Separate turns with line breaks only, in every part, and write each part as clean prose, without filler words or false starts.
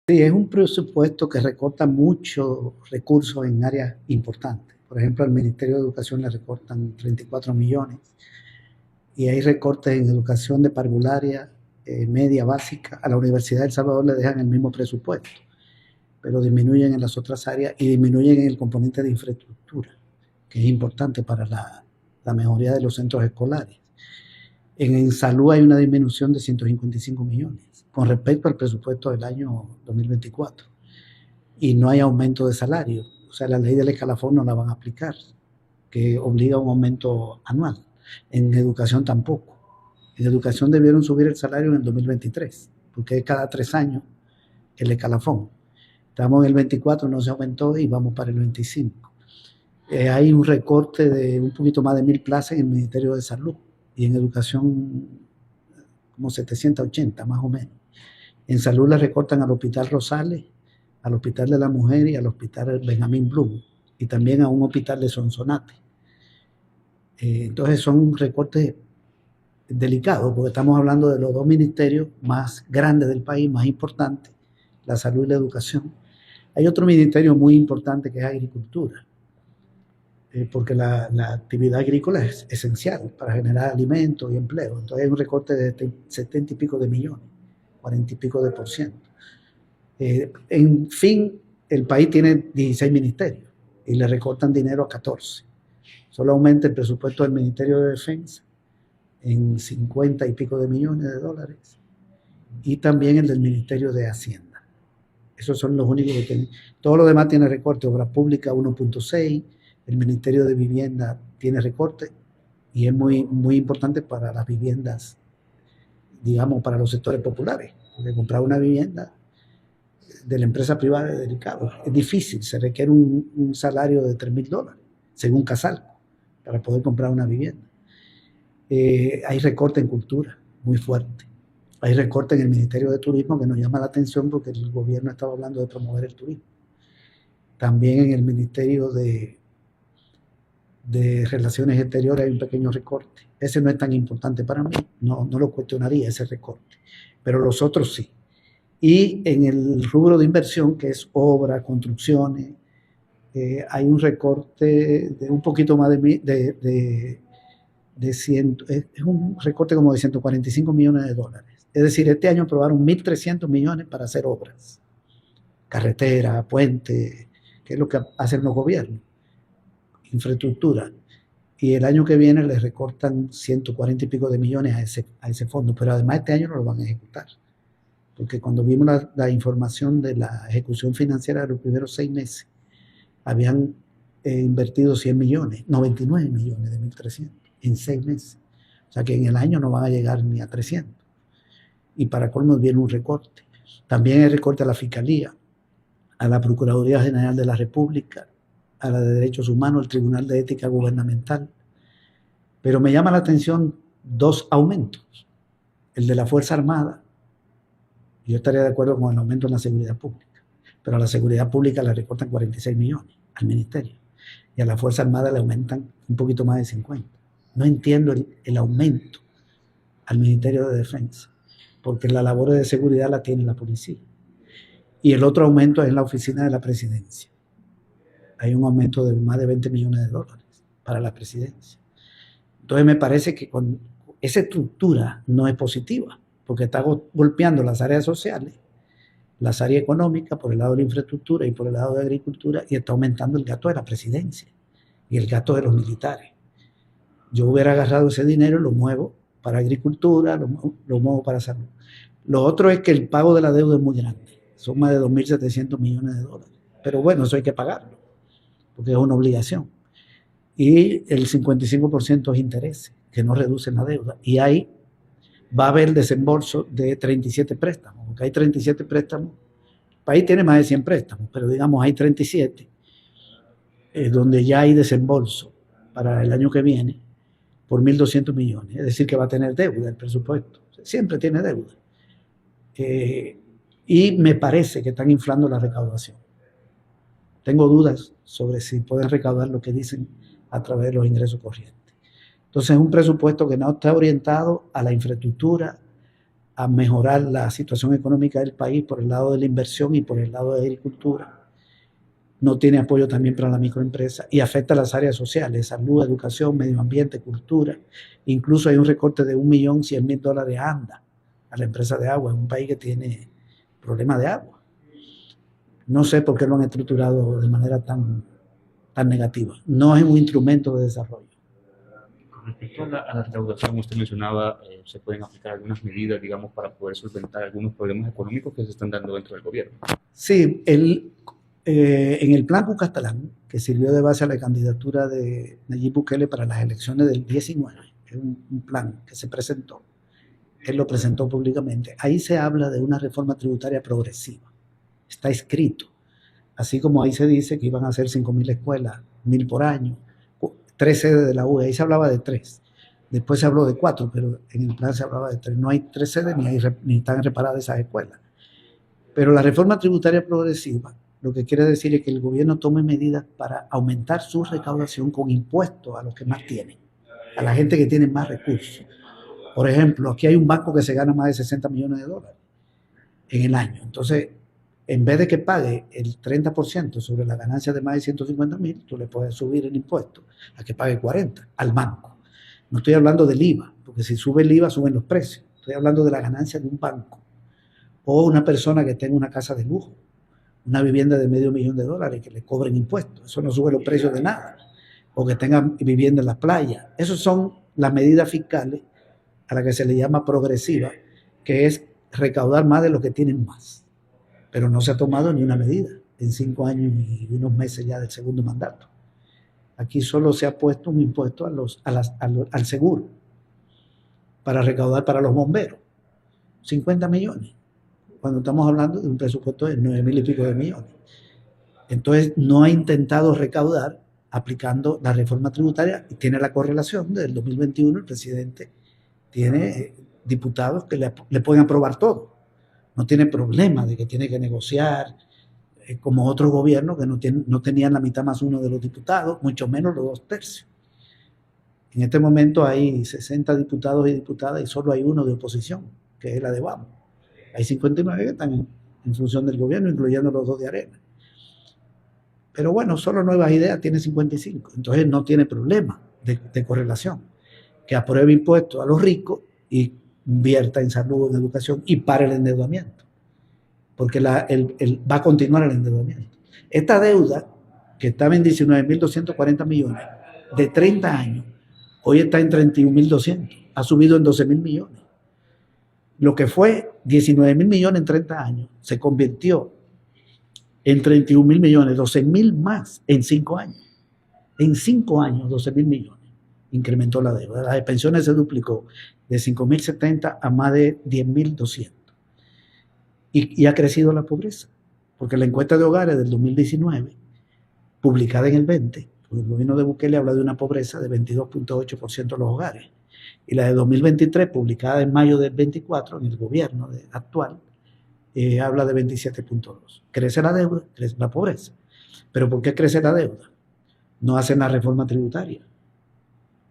Sí, es un presupuesto que recorta muchos recursos en áreas importantes. Por ejemplo, al Ministerio de Educación le recortan 34 millones y hay recortes en educación de parvularia, media, básica. A la Universidad de El Salvador le dejan el mismo presupuesto, pero disminuyen en las otras áreas y disminuyen en el componente de infraestructura, que es importante para la mejoría de los centros escolares. En salud hay una disminución de 155 millones con respecto al presupuesto del año 2024 y no hay aumento de salario. O sea, la ley del escalafón no la van a aplicar, que obliga a un aumento anual. En educación tampoco. En educación debieron subir el salario en el 2023, porque es cada 3 años el escalafón. Estamos en el 24, no se aumentó y vamos para el 25. Hay un recorte de un poquito más de 1.000 plazas en el Ministerio de Salud y en educación como 780 más o menos. En salud le recortan al Hospital Rosales, al Hospital de la Mujer y al Hospital Benjamín Blum y también a un hospital de Sonsonate. Entonces son recortes delicados porque estamos hablando de los dos ministerios más grandes del país, más importantes, la salud y la educación. Hay otro ministerio muy importante que es agricultura, porque la actividad agrícola es esencial para generar alimentos y empleo. Entonces hay un recorte de 70 y pico de millones, 40 y pico de por ciento. En fin, el país tiene 16 ministerios y le recortan dinero a 14. Solo aumenta el presupuesto del Ministerio de Defensa en 50 y pico de millones de dólares y también el del Ministerio de Hacienda. Esos son los únicos que tienen. Todo lo demás tiene recorte. Obras Públicas 1.6, el Ministerio de Vivienda tiene recorte y es muy, muy importante para las viviendas, digamos, para los sectores populares. Porque comprar una vivienda de la empresa privada es delicado, es difícil, se requiere un salario de $3,000, según Casal, para poder comprar una vivienda. Hay recorte en cultura, muy fuerte. Hay recorte en el Ministerio de Turismo que nos llama la atención porque el gobierno estaba hablando de promover el turismo. También en el Ministerio de Relaciones Exteriores hay un pequeño recorte. Ese no es tan importante para mí, no lo cuestionaría ese recorte, pero los otros sí. Y en el rubro de inversión, que es obra, construcciones, hay un recorte de un poquito más de 100, es un recorte como de 145 millones de dólares. Es decir, este año aprobaron 1.300 millones para hacer obras, carretera, puente, que es lo que hacen los gobiernos, infraestructura. Y el año que viene les recortan 140 y pico de millones a ese fondo, pero además este año no lo van a ejecutar. Porque cuando vimos la información de la ejecución financiera de los primeros 6 meses, habían invertido 100 millones, 99 millones de 1.300 en 6 meses. O sea que en el año no van a llegar ni a 300. Y para colmo viene un recorte. También hay recorte a la Fiscalía, a la Procuraduría General de la República, a la de Derechos Humanos, al Tribunal de Ética Gubernamental. Pero me llama la atención 2 aumentos. El de la Fuerza Armada. Yo estaría de acuerdo con el aumento en la seguridad pública, pero a la seguridad pública le recortan 46 millones al ministerio y a la Fuerza Armada le aumentan un poquito más de 50. No entiendo el aumento al Ministerio de Defensa, porque la labor de seguridad la tiene la policía. Y el otro aumento es en la oficina de la presidencia. Hay un aumento de más de 20 millones de dólares para la presidencia. Entonces me parece que con esa estructura no es positiva, porque está golpeando las áreas sociales, las áreas económicas por el lado de la infraestructura y por el lado de agricultura, y está aumentando el gasto de la presidencia y el gasto de los militares. Yo hubiera agarrado ese dinero y lo muevo para agricultura, lo muevo para salud. Lo otro es que el pago de la deuda es muy grande, son más de 2.700 millones de dólares. Pero bueno, eso hay que pagarlo, porque es una obligación. Y el 55% es interés, que no reducen la deuda. Y ahí va a haber desembolso de 37 préstamos, porque hay 37 préstamos. El país tiene más de 100 préstamos, pero digamos hay 37, donde ya hay desembolso para el año que viene por 1.200 millones. Es decir, que va a tener deuda el presupuesto. Siempre tiene deuda. Y me parece que están inflando la recaudación. Tengo dudas sobre si pueden recaudar lo que dicen a través de los ingresos corrientes. Entonces es un presupuesto que no está orientado a la infraestructura, a mejorar la situación económica del país por el lado de la inversión y por el lado de la agricultura. No tiene apoyo también para la microempresa y afecta a las áreas sociales, salud, educación, medio ambiente, cultura. Incluso hay un recorte de $1.100.000 a ANDA, a la empresa de agua, en un país que tiene problemas de agua. No sé por qué lo han estructurado de manera tan negativa. No es un instrumento de desarrollo.
Con respecto a la recaudación, usted mencionaba, se pueden aplicar algunas medidas, digamos, para poder solventar algunos problemas económicos que se están dando dentro del gobierno.
Sí, en el plan Cucastalán, que sirvió de base a la candidatura de Nayib Bukele para las elecciones del 19, es un plan que se presentó, él lo presentó públicamente, ahí se habla de una reforma tributaria progresiva, está escrito, así como ahí se dice que iban a hacer 5.000 escuelas, 1.000 por año, 3 sedes de la UE, ahí se hablaba de 3, después se habló de 4, pero en el plan se hablaba de 3, no hay 3 sedes ni están reparadas esas escuelas. Pero la reforma tributaria progresiva lo que quiere decir es que el gobierno tome medidas para aumentar su recaudación con impuestos a los que más tienen, a la gente que tiene más recursos. Por ejemplo, aquí hay un banco que se gana más de $60 millones en el año. Entonces, en vez de que pague el 30% sobre la ganancia de más de 150.000, tú le puedes subir el impuesto a que pague 40% al banco. No estoy hablando del IVA, porque si sube el IVA suben los precios. Estoy hablando de la ganancia de un banco o una persona que tenga una casa de lujo, una vivienda de $500.000 que le cobren impuestos. Eso no sube los precios de nada. O que tengan vivienda en las playas. Esas son las medidas fiscales a las que se le llama progresiva, que es recaudar más de lo que tienen más. Pero no se ha tomado ni una medida en 5 años y unos meses ya del segundo mandato. Aquí solo se ha puesto un impuesto al seguro para recaudar para los bomberos. 50 millones. Cuando estamos hablando de un presupuesto de 9.000 y pico de millones. Entonces, no ha intentado recaudar aplicando la reforma tributaria y tiene la correlación del 2021. El presidente tiene diputados que le pueden aprobar todo. No tiene problema de que tiene que negociar, como otros gobiernos que no tenían la mitad más uno de los diputados, mucho menos los 2/3. En este momento hay 60 diputados y diputadas y solo hay uno de oposición, que es la de Vamos. Hay 59 que están en función del gobierno, incluyendo los 2 de Arena. Pero bueno, solo Nuevas Ideas tiene 55, entonces no tiene problema de correlación. Que apruebe impuestos a los ricos y invierta en salud, en educación y para el endeudamiento. Porque va a continuar el endeudamiento. Esta deuda, que estaba en 19.240 millones, de 30 años, hoy está en 31.200, ha subido en 12.000 millones. Lo que fue 19.000 millones en 30 años se convirtió en 31.000 millones, 12.000 más en 5 años. En 5 años, 12.000 millones incrementó la deuda. La de pensiones se duplicó de 5.070 a más de 10.200. Y ha crecido la pobreza, porque la encuesta de hogares del 2019, publicada en el 20, el gobierno de Bukele habla de una pobreza de 22.8% de los hogares. Y la de 2023, publicada en mayo del 24, en el gobierno actual, habla de 27.2. Crece la deuda, crece la pobreza. ¿Pero por qué crece la deuda? No hacen la reforma tributaria.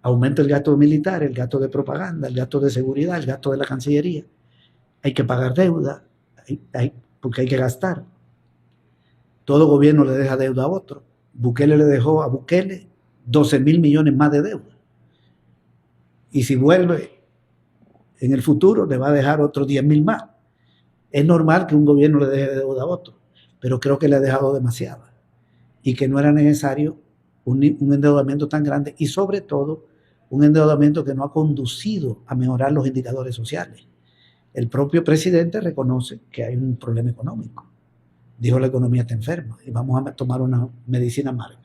Aumenta el gasto militar, el gasto de propaganda, el gasto de seguridad, el gasto de la Cancillería. Hay que pagar deuda, porque hay que gastar. Todo gobierno le deja deuda a otro. Bukele le dejó a Bukele 12.000 millones más de deuda. Y si vuelve en el futuro, le va a dejar otros 10.000 más. Es normal que un gobierno le deje deuda a otro, pero creo que le ha dejado demasiada y que no era necesario un endeudamiento tan grande y sobre todo un endeudamiento que no ha conducido a mejorar los indicadores sociales. El propio presidente reconoce que hay un problema económico. Dijo: la economía está enferma y vamos a tomar una medicina amarga.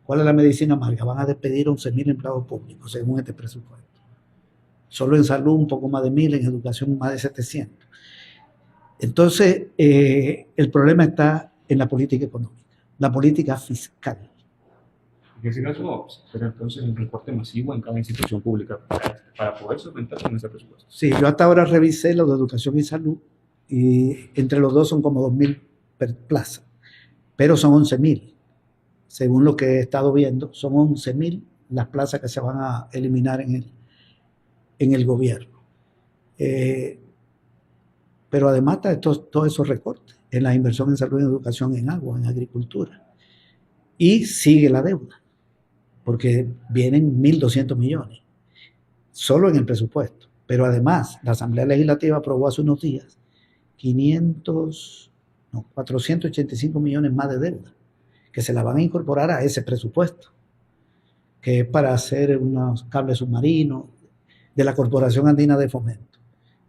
¿Cuál es la medicina amarga? Van a despedir 11.000 empleados públicos según este presupuesto. Solo en salud un poco más de 1.000, en educación más de 700. Entonces, el problema está en la política económica, la política fiscal.
En ese caso, pero entonces un recorte masivo en cada institución pública para poder solventar con ese presupuesto.
Sí, yo hasta ahora revisé lo de educación y salud y entre los dos son como 2.000 plazas, pero son 11.000. Según lo que he estado viendo, son 11.000 las plazas que se van a eliminar en el gobierno. Pero además está todos esos recortes en la inversión en salud, en educación, en agua, en agricultura. Y sigue la deuda, porque vienen 1.200 millones, solo en el presupuesto. Pero además, la Asamblea Legislativa aprobó hace unos días 485 millones más de deuda, que se la van a incorporar a ese presupuesto, que es para hacer unos cables submarinos de la Corporación Andina de Fomento.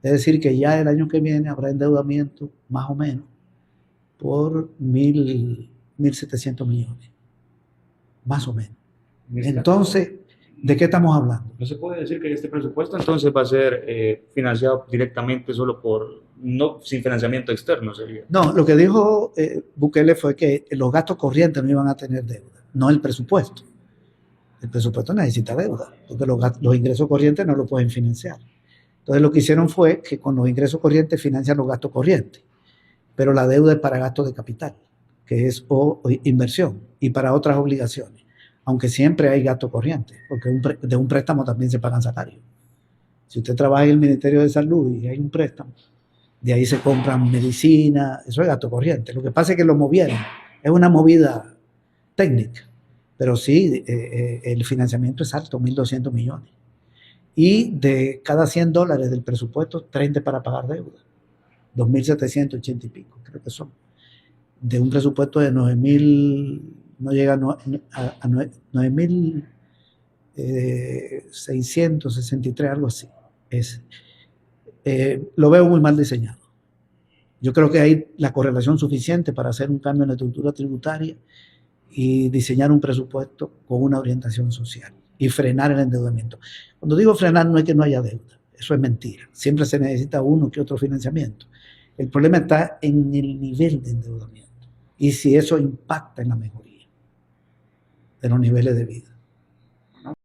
Es decir, que ya el año que viene habrá endeudamiento, más o menos, por 1.700 millones, más o menos. Entonces, ¿de qué estamos hablando?
No se puede decir que este presupuesto entonces va a ser financiado directamente solo no sin financiamiento externo, sería.
No, lo que dijo Bukele fue que los gastos corrientes no iban a tener deuda, no el presupuesto. El presupuesto necesita deuda, porque los ingresos corrientes no lo pueden financiar. Entonces lo que hicieron fue que con los ingresos corrientes financian los gastos corrientes, pero la deuda es para gastos de capital, que es o inversión, y para otras obligaciones, aunque siempre hay gasto corriente, porque de un préstamo también se pagan salarios. Si usted trabaja en el Ministerio de Salud y hay un préstamo, de ahí se compran medicina, eso es gasto corriente. Lo que pasa es que lo movieron, es una movida técnica, pero sí, el financiamiento es alto, 1.200 millones. Y de cada $100 del presupuesto, 30 para pagar deuda, 2.780 y pico, creo que son. De un presupuesto de 9.000, no llega a 9.663, algo así. Lo veo muy mal diseñado. Yo creo que hay la correlación suficiente para hacer un cambio en la estructura tributaria y diseñar un presupuesto con una orientación social y frenar el endeudamiento. Cuando digo frenar, no es que no haya deuda, eso es mentira. Siempre se necesita uno que otro financiamiento. El problema está en el nivel de endeudamiento y si eso impacta en la mejoría de los niveles de vida.